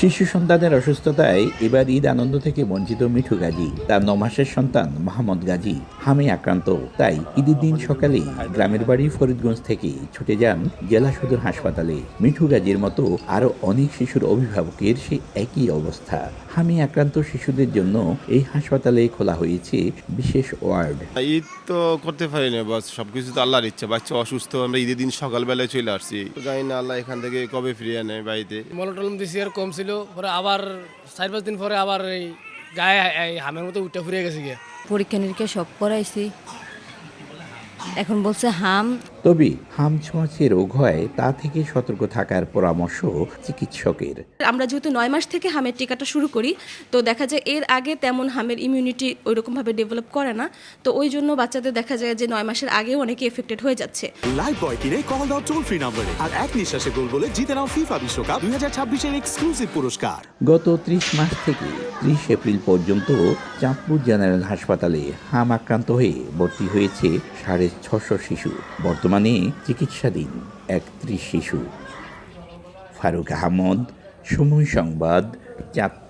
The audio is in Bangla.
শিশু সন্তানের অসুস্থতায় এবার ঈদ আনন্দ থেকে বঞ্চিত মিঠু গাজী। তার ৯ মাসের সন্তান মোহাম্মদ গাজী হামে আক্রান্ত। তাই ঈদের দিন সকালেই গ্রামের বাড়ি ফরিদগঞ্জ থেকে ছুটে যান জেলা সদর হাসপাতালে। মিঠু গাজীর মতো আরও অনেক শিশুর অভিভাবকের সে একই অবস্থা। হামে আক্রান্ত শিশুদের জন্য এই হাসপাতালে খোলা হয়েছে বিশেষ ওয়ার্ড। ঈদ তো করতে পারি না, বাস সবকিছু তো আল্লাহর ইচ্ছা। বাচ্চা অসুস্থ, আমরা ঈদের দিন সকালবেলায় চলে আসছি। জানি না আল্লাহ এখান থেকে কবে ফিরিয়ে নেয় বাড়িতে। মলটলম দিছি আর কম ছিল, পরে আবার ৪-৫ দিন পরে আবার এই গায়ে এই হামের মতো উঠে ফুরিয়ে গেছে গিয়া। পরীক্ষা নিরীক্ষা সব করাইছি, এখন বলছে হাম। তবে হাম ছোঁয়াচে রোগ হয় তা থেকে সতর্ক থাকার পরামর্শ চিকিৎসকের। আমরা যেহেতু ৯ মাস থেকে হামের টিকাটা শুরু করি, তো দেখা যায় এর আগে তেমন হামের ইমিউনিটি ওইরকমভাবে ডেভেলপ করে না, তো ওই জন্য বাচ্চাদের দেখা যায় যে ৯ মাসের আগেও অনেকে এফেক্টেড হয়ে যাচ্ছে। লাইফ বয় কিনে কল দাও টোল ফ্রি নম্বরে, আর এক নিঃশ্বাসে গোল বলে জিতে নাও ফিফা বিশ্বকাপ ২০২৬-এর এক্সক্লুসিভ পুরস্কার। গত ৩০ মাস থেকে ৩০ এপ্রিল পর্যন্ত চাঁদপুর জেনারেল হাসপাতালে হাম আক্রান্ত হয়ে ভর্তি হয়েছে ৬৫০ শিশু। বর্তমানে চিকিৎসাধীন ৩১ শিশু। ফারুক আহমদ, সময় সংবাদ, চাঁদপুর।